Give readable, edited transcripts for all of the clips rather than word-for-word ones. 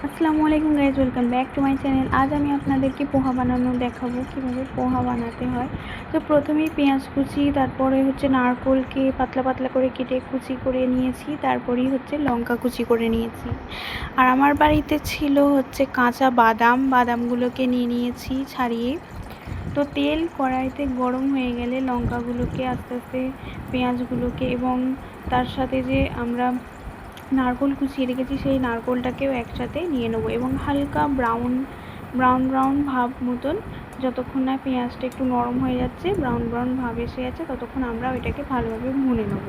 আসসালামু আলাইকুম guys, welcome back to my channel. আজ আমি আপনাদেরকে পোহা বানানো দেখাবো, কীভাবে পোহা বানাতে হয়। তো প্রথমেই পেঁয়াজ কুচি, তারপরে হচ্ছে নারকোলকে পাতলা পাতলা করে কেটে কুচি করে নিয়েছি, তারপরেই হচ্ছে লঙ্কা কুচি করে নিয়েছি। আর আমার বাড়িতে ছিল হচ্ছে কাঁচা বাদামগুলোকে নিয়ে নিয়েছি ছাড়িয়ে। তো তেল কড়াইতে গরম হয়ে গেলে লঙ্কাগুলোকে আস্তে আস্তে, পেঁয়াজগুলোকে এবং তার সাথে যে আমরা নারকোল কুচিয়ে রেখেছি সেই নারকোলটাকেও একসাথে নিয়ে নেবো এবং হালকা ব্রাউন ভাব মতন, যতক্ষণ না পেঁয়াজটা একটু নরম হয়ে যাচ্ছে, ব্রাউন ভাব এসে যাচ্ছে, ততক্ষণ আমরা ওইটাকে ভালোভাবে ভুনে নেব।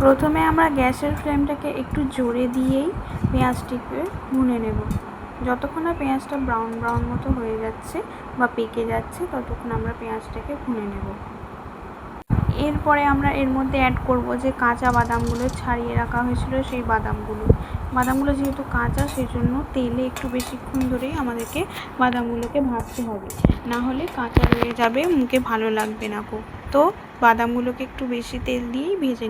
প্রথমে আমরা গ্যাসের ফ্লেমটাকে একটু জোরে দিয়েই পেঁয়াজটিকে ভুনে নেব। যতক্ষণ না পেঁয়াজটা ব্রাউন মতো হয়ে যাচ্ছে বা পেকে যাচ্ছে, ততক্ষণ আমরা পেঁয়াজটাকে ভুনে নেব। এরপরে আমরা এর মধ্যে অ্যাড করব যে কাঁচা বাদামগুলো ছাড়িয়ে রাখা হয়েছিল, সেই বাদামগুলো যেহেতু কাঁচা, সেই জন্য তেলে একটু বেশিক্ষণ ধরেই আমাদেরকে বাদামগুলোকে ভাজতে হবে, না হলে কাঁচা রয়ে যাবে, মুখে ভালো লাগবে না খুব। তো বাদামগুলোকে একটু বেশি তেল দিয়েই ভেজে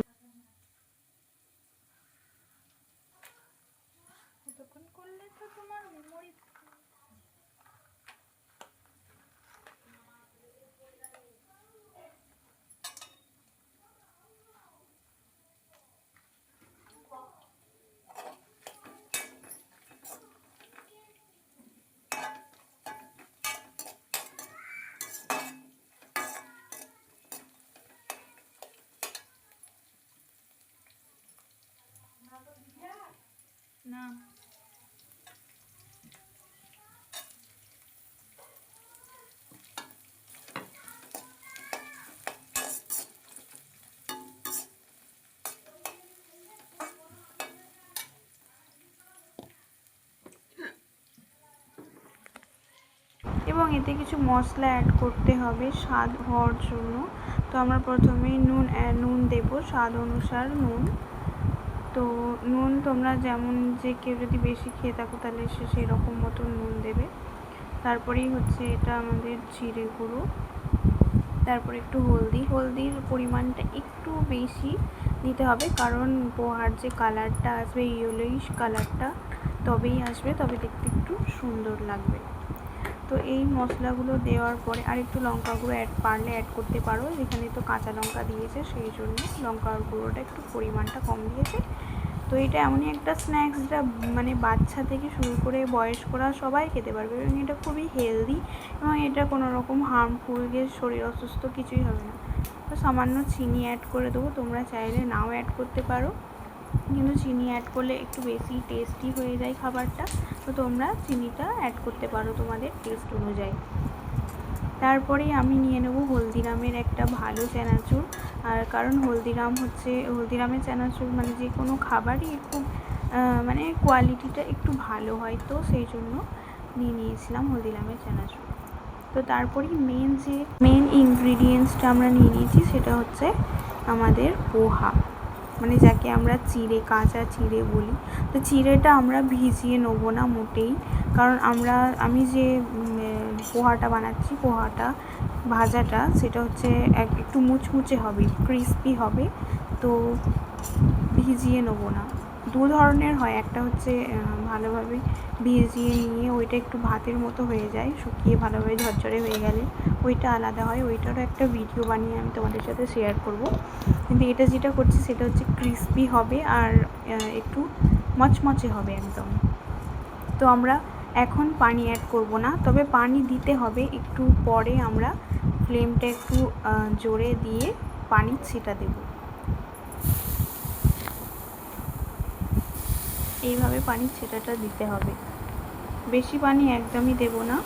না। এবং এতে কিছু মশলা অ্যাড করতে হবে স্বাদ হওয়ার জন্য। তো আমরা প্রথমেই নুন দেব, স্বাদ অনুসার নুন। তো নুন তোমরা যেমন, যে কেউ যদি বেশি খেয়ে থাকো তাহলে সে সেই রকম মতো নুন দেবে। তারপরেই হচ্ছে এটা আমাদের জিরে গুঁড়ো, তারপরে একটু হলদির পরিমাণটা একটু বেশি দিতে হবে, কারণ পোহার যে কালারটা আসবে, ইয়েলোইশ কালারটা তবেই আসবে, তবে দেখতে একটু সুন্দর লাগবে। তো এই মশলাগুলো দেওয়ার পরে আর একটু লঙ্কা গুঁড়ো পারলে অ্যাড করতে পারো, যেখানে তো কাঁচা লঙ্কা দিয়েছে সেই জন্য লঙ্কার গুঁড়োটা একটু পরিমাণটা কম দিয়েছে। তো এটা এমনই একটা স্ন্যাক্স যা মানে বাচ্চা থেকে শুরু করে বয়স্করা সবাই খেতে পারবে, এবং এটা খুবই হেলদি, এবং এটা কোনো রকম হার্মফুল যে শরীর অসুস্থ কিছুই হবে না। তো সামান্য চিনি অ্যাড করে দেবো, তোমরা চাইলে নাও অ্যাড করতে পারো, কিন্তু চিনি অ্যাড করলে একটু বেশি টেস্টি হয়ে যায় খাবারটা। তো তোমরা চিনিটা অ্যাড করতে পারো তোমাদের টেস্ট অনুযায়ী। তারপরেই আমি নিয়ে নেব হলদিরামের একটা ভালো চানাচুর। আর কারণ হলদিরামের চানাচুর মানে যে কোনো খাবারই একটু মানে কোয়ালিটিটা একটু ভালো হয়, তো সেই জন্য নিয়ে নিয়েছিলাম হলদিরামের চানাচুর। তো তারপরেই মেন ইনগ্রিডিয়েন্টসটা আমরা নিয়ে নিয়েছি, সেটা হচ্ছে আমাদের পোহা, মানে যাকে আমরা কাঁচা চিড়ে বলি। তো চিড়েটা আমরা ভিজিয়ে নেবো না মোটেই, কারণ আমি যে পোহাটা বানাচ্ছি, ভাজাটা সেটা হচ্ছে একটু মুচমুচে হবে, ক্রিস্পি হবে, তো ভিজিয়ে নেবো না। দু ধরনের হয়, একটা হচ্ছে ভালোভাবে ভিজিয়ে নিয়ে ওইটা একটু ভাতের মতো হয়ে যায়, শুকিয়ে ভালোভাবে ঝরঝরে হয়ে গেলে ওইটা আলাদা হয়, ওইটারও একটা ভিডিও বানিয়ে আমি তোমাদের সাথে শেয়ার করব। কিন্তু এটা যেটা করছি সেটা হচ্ছে ক্রিস্পি হবে আর একটু মচমচে হবে একদম। তো আমরা এখন পানি অ্যাড করব না, তবে পানি দিতে হবে একটু পরে, আমরা ফ্লেমটা একটু জোরে দিয়ে পানি ছিটা দেব। এইভাবে পানির ছিটাটা দিতে হবে, বেশি পানি একদমই দেব না।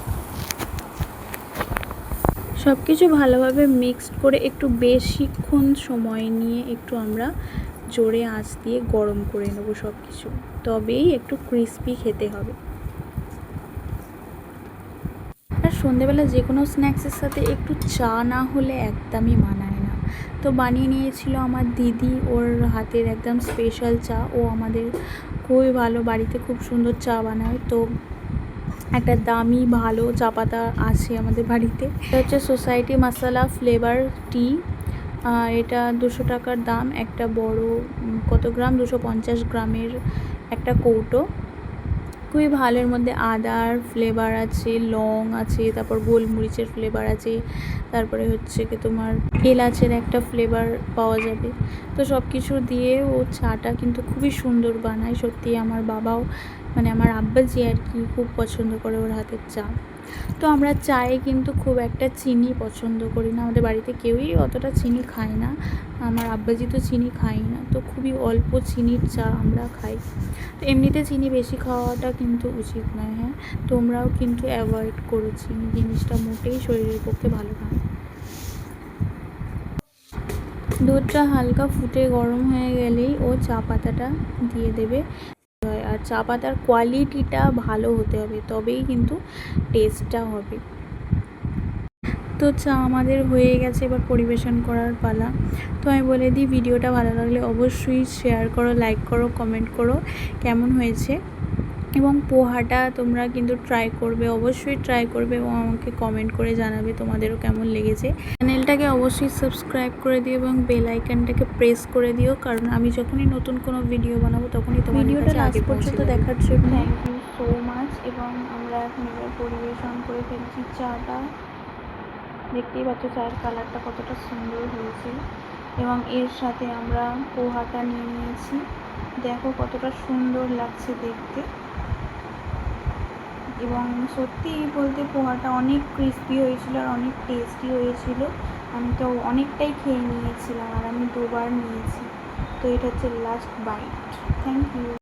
সব কিছু ভালোভাবে মিক্সড করে একটু বেশিক্ষণ সময় নিয়ে একটু আমরা জোরে আঁচ দিয়ে গরম করে নেব সব কিছু, তবেই একটু ক্রিস্পি খেতে হবে। আর সন্ধেবেলা যে কোনো স্ন্যাক্সের সাথে একটু চা না হলে একদমই মানায় না। তো বানিয়ে নিয়েছিল আমার দিদি, ওর হাতের একদম স্পেশাল চা, ও আমাদের খুবই ভালো, বাড়িতে খুব সুন্দর চা বানায়। তো একটা দামি ভালো চা পাতা আছে আমাদের বাড়িতে, এটা হচ্ছে সোসাইটি মাসালা ফ্লেভার টি। এটা 200 টাকার দাম। একটা বড় কত গ্রাম, 250 গ্রামের একটা কৌটো। খুবই ভালো। এর মধ্যে আদার ফ্লেভার আছে, লং আছে, তারপর গোলমরিচের ফ্লেভার আছে, তারপরে হচ্ছে কি তোমার এলাচের একটা ফ্লেভার পাওয়া যাবে। তো সব কিছু দিয়ে ও চাটা কিন্তু খুবই সুন্দর বানায়। সত্যি আমার বাবাও মানে আমার আব্বাজি আর কি খুব পছন্দ করে ওর হাতের চা। তো আমরা চায়ে কিন্তু খুব একটা চিনি পছন্দ করি না, আমাদের বাড়িতে কেউই অতটা চিনি খায় না। আমার আব্বাজি তো চিনি খাই না, তো খুবই অল্প চিনির চা আমরা খাই। তো এমনিতে চিনি বেশি খাওয়াটা কিন্তু উচিত নয়। হ্যাঁ, তোমরাও কিন্তু অ্যাভয়েড করো চিনি, জিনিসটা মোটেই শরীরের পক্ষে ভালো না। দুধটা হালকা ফুটে গরম হয়ে গেলেই ও চা পাতাটা দিয়ে দেবে। আর চা পাতার কোয়ালিটিটা ভালো হতে হবে, তবেই কিন্তু টেস্টটা হবে। তো চা আমাদের হয়ে গেছে, এবার পরিবেশন করার পালা। তো আমি বলে দিই, ভিডিওটা ভালো লাগলে অবশ্যই শেয়ার করো, লাইক করো, কমেন্ট করো কেমন হয়েছে। এবং পোহাটা তোমরা কিন্তু ট্রাই করবে, অবশ্যই ট্রাই করবে এবং আমাকে কমেন্ট করে জানাবে তোমাদেরও কেমন লেগেছে। চ্যানেলটাকে অবশ্যই সাবস্ক্রাইব করে দিও এবং বেল আইকনটাকে প্রেস করে দিও, কারণ আমি যখনই নতুন কোনো ভিডিও বানাবো তখনই তোমাদের কাছে আগে পর্যন্ত দেখার জন্য। Thank you so much. এবং আমরা এখন এবার পরিবেশন করে ফেলছি চাটা। দেখতেই পাচ্ছ চায়ের কালারটা কতটা সুন্দর হয়েছে। এবং এর সাথে আমরা পোহাটা নিয়ে নিয়েছি, দেখো কতটা সুন্দর লাগছে দেখতে। এবং সত্যি বলতে পোহাটা অনেক ক্রিস্পি হয়েছিল আর অনেক টেস্টি হয়েছিল। আমি তো অনেকটাই খেয়ে নিয়েছিলাম আর আমি 2বার নিয়েছি। তো এটা হচ্ছে লাস্ট বাইট। Thank you.